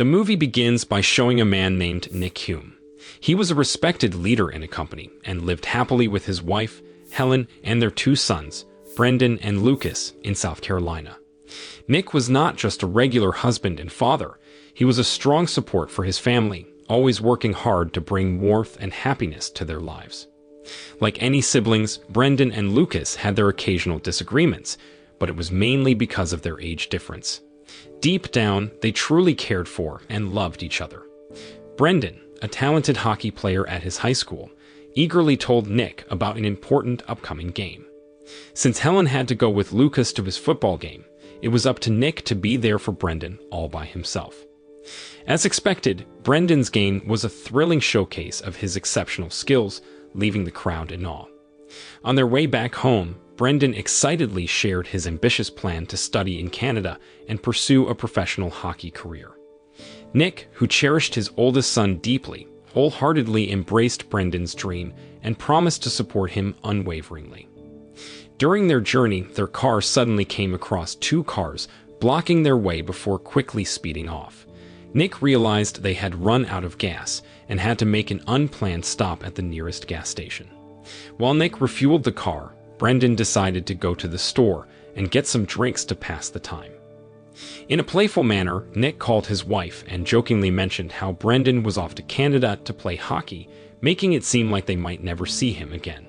The movie begins by showing a man named Nick Hume. He was a respected leader in a company and lived happily with his wife, Helen, and their two sons, Brendan and Lucas, in South Carolina. Nick was not just a regular husband and father. He was a strong support for his family, always working hard to bring warmth and happiness to their lives. Like any siblings, Brendan and Lucas had their occasional disagreements, but it was mainly because of their age difference. Deep down, they truly cared for and loved each other. Brendan, a talented hockey player at his high school, eagerly told Nick about an important upcoming game. Since Helen had to go with Lucas to his football game, it was up to Nick to be there for Brendan all by himself. As expected, Brendan's game was a thrilling showcase of his exceptional skills, leaving the crowd in awe. On their way back home, Brendan excitedly shared his ambitious plan to study in Canada and pursue a professional hockey career. Nick, who cherished his oldest son deeply, wholeheartedly embraced Brendan's dream and promised to support him unwaveringly. During their journey, their car suddenly came across two cars, blocking their way before quickly speeding off. Nick realized they had run out of gas and had to make an unplanned stop at the nearest gas station. While Nick refueled the car, Brendan decided to go to the store and get some drinks to pass the time. In a playful manner, Nick called his wife and jokingly mentioned how Brendan was off to Canada to play hockey, making it seem like they might never see him again.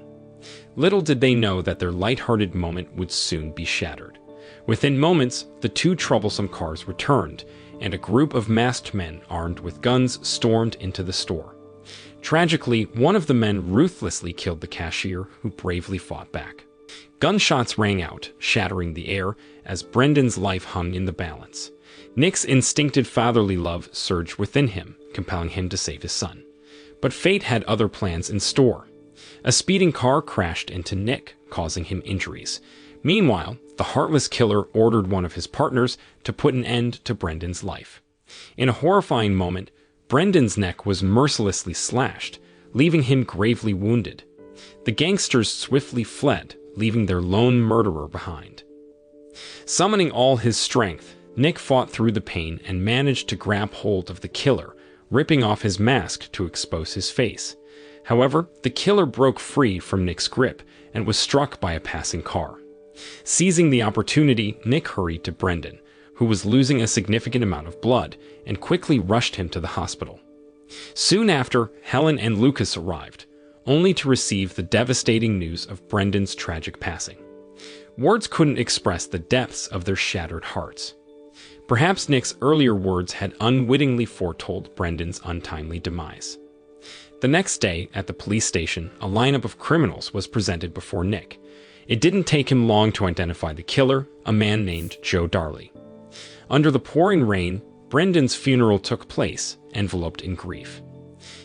Little did they know that their lighthearted moment would soon be shattered. Within moments, the two troublesome cars returned, and a group of masked men armed with guns stormed into the store. Tragically, one of the men ruthlessly killed the cashier, who bravely fought back. Gunshots rang out, shattering the air, as Brendan's life hung in the balance. Nick's instinctive fatherly love surged within him, compelling him to save his son. But fate had other plans in store. A speeding car crashed into Nick, causing him injuries. Meanwhile, the heartless killer ordered one of his partners to put an end to Brendan's life. In a horrifying moment, Brendan's neck was mercilessly slashed, leaving him gravely wounded. The gangsters swiftly fled, leaving their lone murderer behind. Summoning all his strength, Nick fought through the pain and managed to grab hold of the killer, ripping off his mask to expose his face. However, the killer broke free from Nick's grip and was struck by a passing car. Seizing the opportunity, Nick hurried to Brendan, who was losing a significant amount of blood, and quickly rushed him to the hospital. Soon after, Helen and Lucas arrived, only to receive the devastating news of Brendan's tragic passing. Words couldn't express the depths of their shattered hearts. Perhaps Nick's earlier words had unwittingly foretold Brendan's untimely demise. The next day, at the police station, a lineup of criminals was presented before Nick. It didn't take him long to identify the killer, a man named Joe Darley. Under the pouring rain, Brendan's funeral took place, enveloped in grief.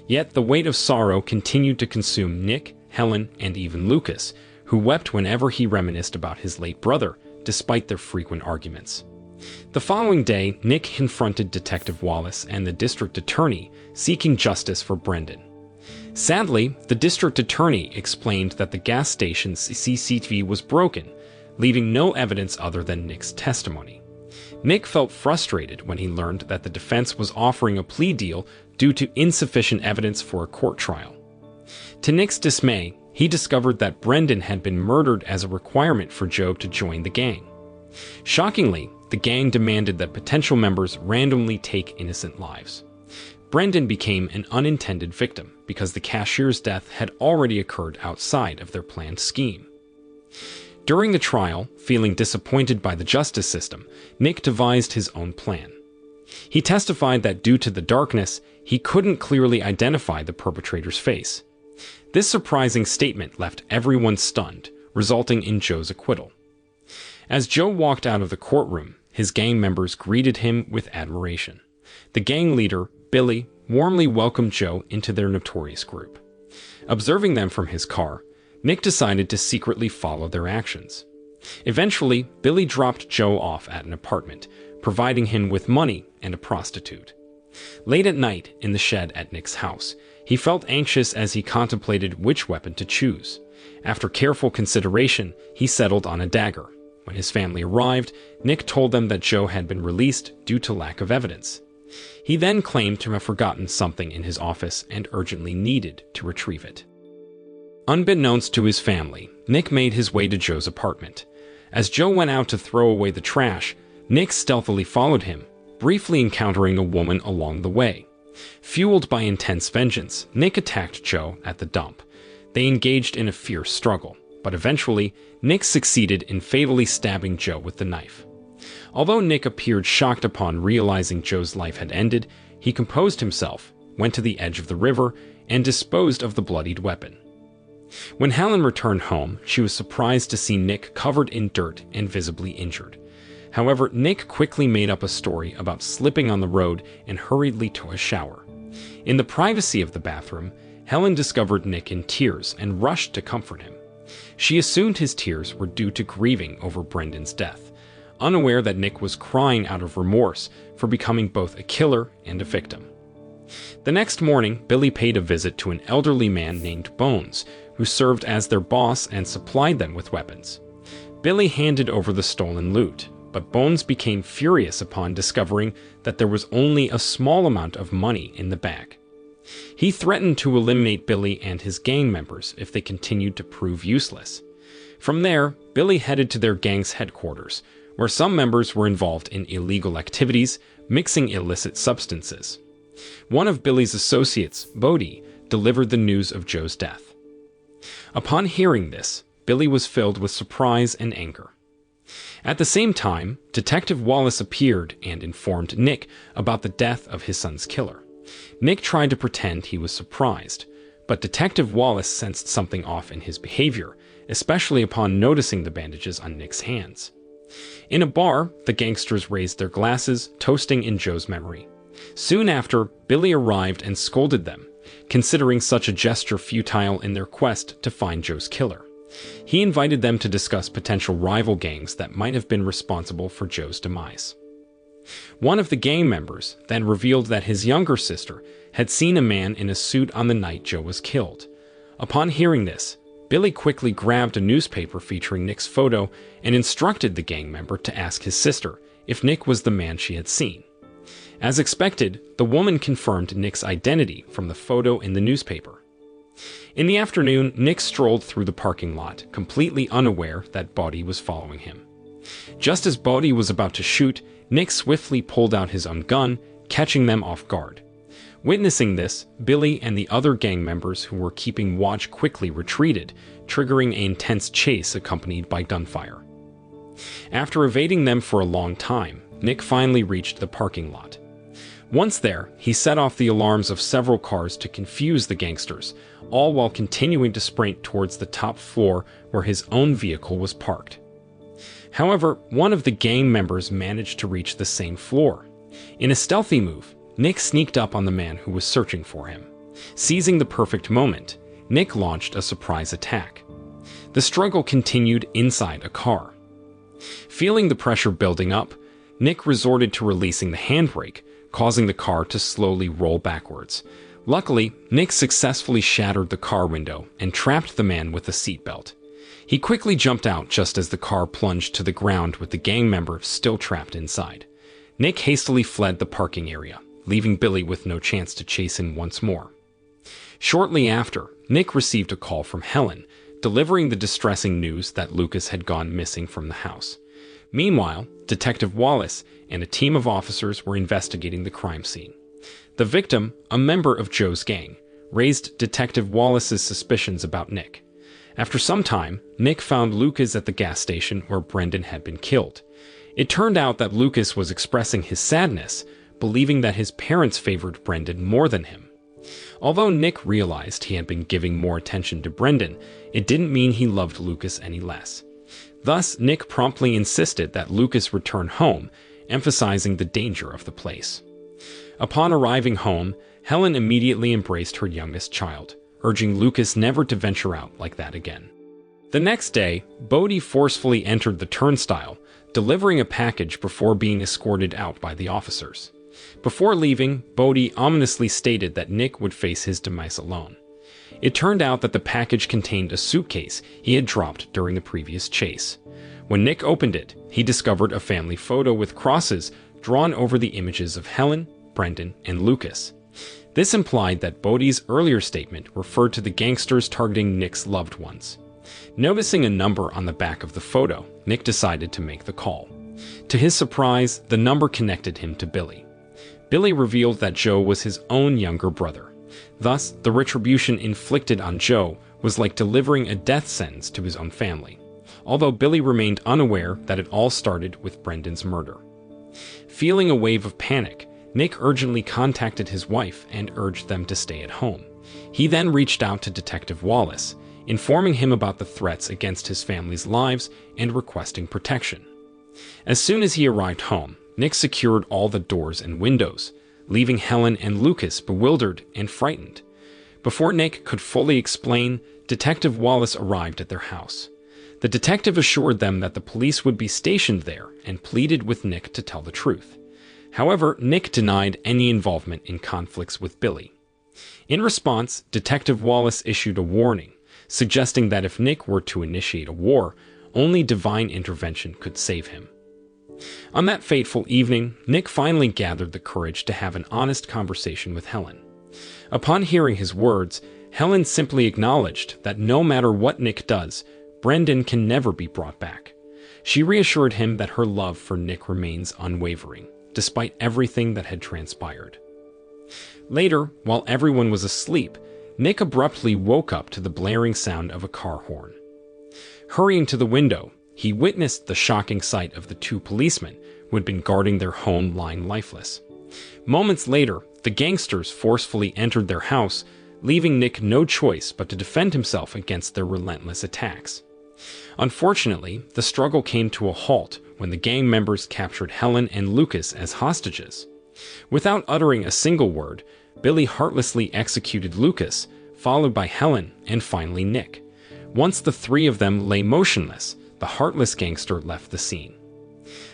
Yet the weight of sorrow continued to consume Nick, Helen, and even Lucas, who wept whenever he reminisced about his late brother, despite their frequent arguments. The following day, Nick confronted Detective Wallace and the district attorney, seeking justice for Brendan. Sadly, the district attorney explained that the gas station's CCTV was broken, leaving no evidence other than Nick's testimony. Nick felt frustrated when he learned that the defense was offering a plea deal due to insufficient evidence for a court trial. To Nick's dismay, he discovered that Brendan had been murdered as a requirement for Joe to join the gang. Shockingly, the gang demanded that potential members randomly take innocent lives. Brendan became an unintended victim because the cashier's death had already occurred outside of their planned scheme. During the trial, feeling disappointed by the justice system, Nick devised his own plan. He testified that due to the darkness, he couldn't clearly identify the perpetrator's face. This surprising statement left everyone stunned, resulting in Joe's acquittal. As Joe walked out of the courtroom, his gang members greeted him with admiration. The gang leader, Billy, warmly welcomed Joe into their notorious group. Observing them from his car, Nick decided to secretly follow their actions. Eventually, Billy dropped Joe off at an apartment, providing him with money and a prostitute. Late at night, in the shed at Nick's house, he felt anxious as he contemplated which weapon to choose. After careful consideration, he settled on a dagger. When his family arrived, Nick told them that Joe had been released due to lack of evidence. He then claimed to have forgotten something in his office and urgently needed to retrieve it. Unbeknownst to his family, Nick made his way to Joe's apartment. As Joe went out to throw away the trash, Nick stealthily followed him, briefly encountering a woman along the way. Fueled by intense vengeance, Nick attacked Joe at the dump. They engaged in a fierce struggle, but eventually, Nick succeeded in fatally stabbing Joe with the knife. Although Nick appeared shocked upon realizing Joe's life had ended, he composed himself, went to the edge of the river, and disposed of the bloodied weapon. When Helen returned home, she was surprised to see Nick covered in dirt and visibly injured. However, Nick quickly made up a story about slipping on the road and hurriedly took a shower. In the privacy of the bathroom, Helen discovered Nick in tears and rushed to comfort him. She assumed his tears were due to grieving over Brendan's death, unaware that Nick was crying out of remorse for becoming both a killer and a victim. The next morning, Billy paid a visit to an elderly man named Bones, who served as their boss and supplied them with weapons. Billy handed over the stolen loot, but Bones became furious upon discovering that there was only a small amount of money in the bag. He threatened to eliminate Billy and his gang members if they continued to prove useless. From there, Billy headed to their gang's headquarters, where some members were involved in illegal activities, mixing illicit substances. One of Billy's associates, Bodie, delivered the news of Joe's death. Upon hearing this, Billy was filled with surprise and anger. At the same time, Detective Wallace appeared and informed Nick about the death of his son's killer. Nick tried to pretend he was surprised, but Detective Wallace sensed something off in his behavior, especially upon noticing the bandages on Nick's hands. In a bar, the gangsters raised their glasses, toasting in Joe's memory. Soon after, Billy arrived and scolded them, considering such a gesture futile in their quest to find Joe's killer. He invited them to discuss potential rival gangs that might have been responsible for Joe's demise. One of the gang members then revealed that his younger sister had seen a man in a suit on the night Joe was killed. Upon hearing this, Billy quickly grabbed a newspaper featuring Nick's photo and instructed the gang member to ask his sister if Nick was the man she had seen. As expected, the woman confirmed Nick's identity from the photo in the newspaper. In the afternoon, Nick strolled through the parking lot, completely unaware that Bodie was following him. Just as Bodie was about to shoot, Nick swiftly pulled out his own gun, catching them off guard. Witnessing this, Billy and the other gang members who were keeping watch quickly retreated, triggering an intense chase accompanied by gunfire. After evading them for a long time, Nick finally reached the parking lot. Once there, he set off the alarms of several cars to confuse the gangsters, all while continuing to sprint towards the top floor where his own vehicle was parked. However, one of the gang members managed to reach the same floor. In a stealthy move, Nick sneaked up on the man who was searching for him. Seizing the perfect moment, Nick launched a surprise attack. The struggle continued inside a car. Feeling the pressure building up, Nick resorted to releasing the handbrake, causing the car to slowly roll backwards. Luckily, Nick successfully shattered the car window and trapped the man with a seatbelt. He quickly jumped out just as the car plunged to the ground with the gang member still trapped inside. Nick hastily fled the parking area, leaving Billy with no chance to chase him once more. Shortly after, Nick received a call from Helen, delivering the distressing news that Lucas had gone missing from the house. Meanwhile, Detective Wallace and a team of officers were investigating the crime scene. The victim, a member of Joe's gang, raised Detective Wallace's suspicions about Nick. After some time, Nick found Lucas at the gas station where Brendan had been killed. It turned out that Lucas was expressing his sadness, believing that his parents favored Brendan more than him. Although Nick realized he had been giving more attention to Brendan, it didn't mean he loved Lucas any less. Thus, Nick promptly insisted that Lucas return home, emphasizing the danger of the place. Upon arriving home, Helen immediately embraced her youngest child, urging Lucas never to venture out like that again. The next day, Bodie forcefully entered the turnstile, delivering a package before being escorted out by the officers. Before leaving, Bodie ominously stated that Nick would face his demise alone. It turned out that the package contained a suitcase he had dropped during the previous chase. When Nick opened it, he discovered a family photo with crosses drawn over the images of Helen, Brendan, and Lucas. This implied that Bodie's earlier statement referred to the gangsters targeting Nick's loved ones. Noticing a number on the back of the photo, Nick decided to make the call. To his surprise, the number connected him to Billy. Billy revealed that Joe was his own younger brother. Thus, the retribution inflicted on Joe was like delivering a death sentence to his own family, although Billy remained unaware that it all started with Brendan's murder. Feeling a wave of panic, Nick urgently contacted his wife and urged them to stay at home. He then reached out to Detective Wallace, informing him about the threats against his family's lives and requesting protection. As soon as he arrived home, Nick secured all the doors and windows, leaving Helen and Lucas bewildered and frightened. Before Nick could fully explain, Detective Wallace arrived at their house. The detective assured them that the police would be stationed there and pleaded with Nick to tell the truth. However, Nick denied any involvement in conflicts with Billy. In response, Detective Wallace issued a warning, suggesting that if Nick were to initiate a war, only divine intervention could save him. On that fateful evening, Nick finally gathered the courage to have an honest conversation with Helen. Upon hearing his words, Helen simply acknowledged that no matter what Nick does, Brendan can never be brought back. She reassured him that her love for Nick remains unwavering, despite everything that had transpired. Later, while everyone was asleep, Nick abruptly woke up to the blaring sound of a car horn. Hurrying to the window, he witnessed the shocking sight of the two policemen who had been guarding their home lying lifeless. Moments later, the gangsters forcefully entered their house, leaving Nick no choice but to defend himself against their relentless attacks. Unfortunately, the struggle came to a halt when the gang members captured Helen and Lucas as hostages. Without uttering a single word, Billy heartlessly executed Lucas, followed by Helen and finally Nick. Once the three of them lay motionless, the heartless gangster left the scene.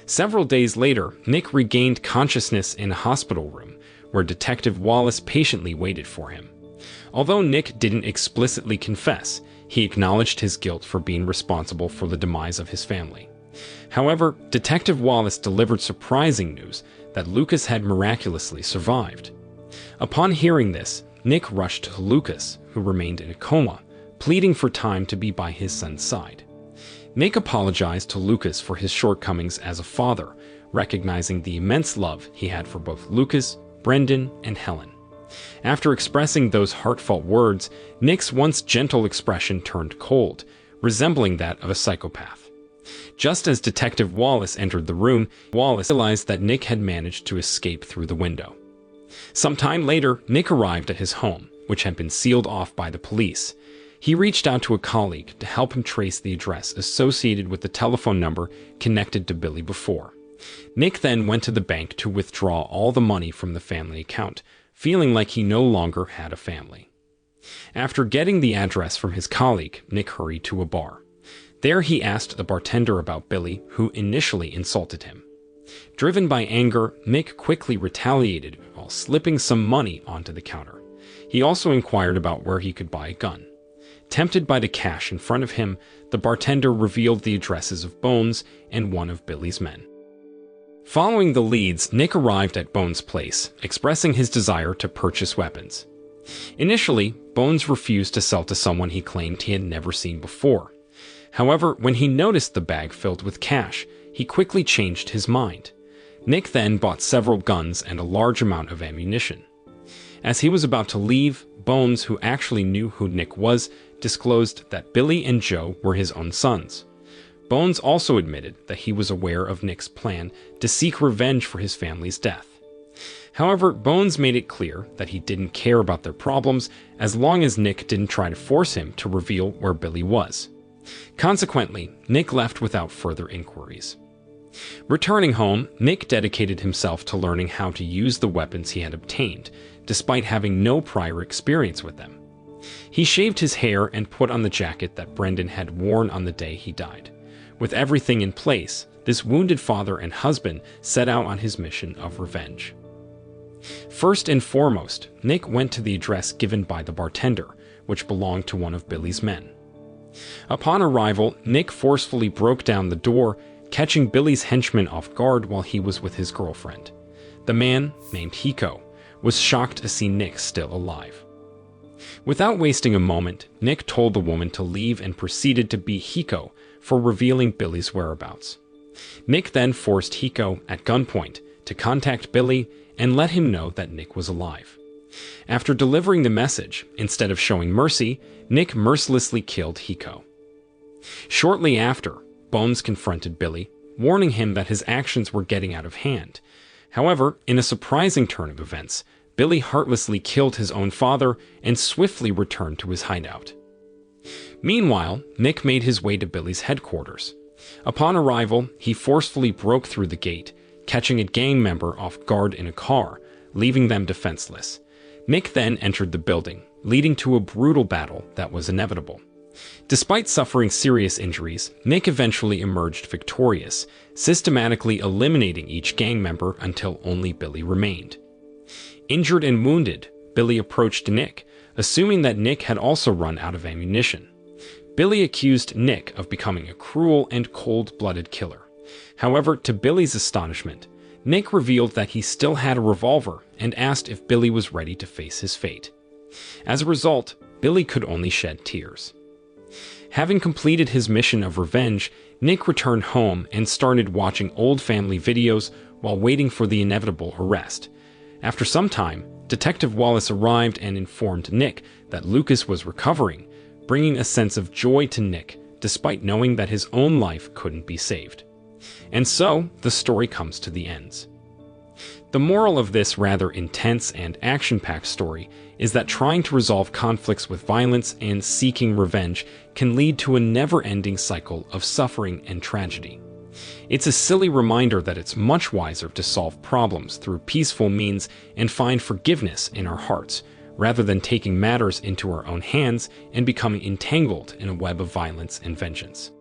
Several days later, Nick regained consciousness in a hospital room, where Detective Wallace patiently waited for him. Although Nick didn't explicitly confess, he acknowledged his guilt for being responsible for the demise of his family. However, Detective Wallace delivered surprising news that Lucas had miraculously survived. Upon hearing this, Nick rushed to Lucas, who remained in a coma, pleading for time to be by his son's side. Nick apologized to Lucas for his shortcomings as a father, recognizing the immense love he had for both Lucas, Brendan, and Helen. After expressing those heartfelt words, Nick's once gentle expression turned cold, resembling that of a psychopath. Just as Detective Wallace entered the room, Wallace realized that Nick had managed to escape through the window. Some time later, Nick arrived at his home, which had been sealed off by the police. He reached out to a colleague to help him trace the address associated with the telephone number connected to Billy before. Nick then went to the bank to withdraw all the money from the family account, feeling like he no longer had a family. After getting the address from his colleague, Nick hurried to a bar. There he asked the bartender about Billy, who initially insulted him. Driven by anger, Nick quickly retaliated while slipping some money onto the counter. He also inquired about where he could buy a gun. Tempted by the cash in front of him, the bartender revealed the addresses of Bones and one of Billy's men. Following the leads, Nick arrived at Bones' place, expressing his desire to purchase weapons. Initially, Bones refused to sell to someone he claimed he had never seen before. However, when he noticed the bag filled with cash, he quickly changed his mind. Nick then bought several guns and a large amount of ammunition. As he was about to leave, Bones, who actually knew who Nick was, disclosed that Billy and Joe were his own sons. Bones also admitted that he was aware of Nick's plan to seek revenge for his family's death. However, Bones made it clear that he didn't care about their problems as long as Nick didn't try to force him to reveal where Billy was. Consequently, Nick left without further inquiries. Returning home, Nick dedicated himself to learning how to use the weapons he had obtained, despite having no prior experience with them. He shaved his hair and put on the jacket that Brendan had worn on the day he died. With everything in place, this wounded father and husband set out on his mission of revenge. First and foremost, Nick went to the address given by the bartender, which belonged to one of Billy's men. Upon arrival, Nick forcefully broke down the door, catching Billy's henchman off guard while he was with his girlfriend. The man, named Hiko, was shocked to see Nick still alive. Without wasting a moment, Nick told the woman to leave and proceeded to beat Hiko for revealing Billy's whereabouts. Nick then forced Hiko at gunpoint to contact Billy and let him know that Nick was alive. After delivering the message, instead of showing mercy, Nick mercilessly killed Hiko. Shortly after, Bones confronted Billy, warning him that his actions were getting out of hand. However, in a surprising turn of events, Billy heartlessly killed his own father and swiftly returned to his hideout. Meanwhile, Nick made his way to Billy's headquarters. Upon arrival, he forcefully broke through the gate, catching a gang member off guard in a car, leaving them defenseless. Nick then entered the building, leading to a brutal battle that was inevitable. Despite suffering serious injuries, Nick eventually emerged victorious, systematically eliminating each gang member until only Billy remained. Injured and wounded, Billy approached Nick, assuming that Nick had also run out of ammunition. Billy accused Nick of becoming a cruel and cold-blooded killer. However, to Billy's astonishment, Nick revealed that he still had a revolver and asked if Billy was ready to face his fate. As a result, Billy could only shed tears. Having completed his mission of revenge, Nick returned home and started watching old family videos while waiting for the inevitable arrest. After some time, Detective Wallace arrived and informed Nick that Lucas was recovering, bringing a sense of joy to Nick, despite knowing that his own life couldn't be saved. And so, the story comes to the ends. The moral of this rather intense and action-packed story is that trying to resolve conflicts with violence and seeking revenge can lead to a never-ending cycle of suffering and tragedy. It's a silly reminder that it's much wiser to solve problems through peaceful means and find forgiveness in our hearts, rather than taking matters into our own hands and becoming entangled in a web of violence and vengeance.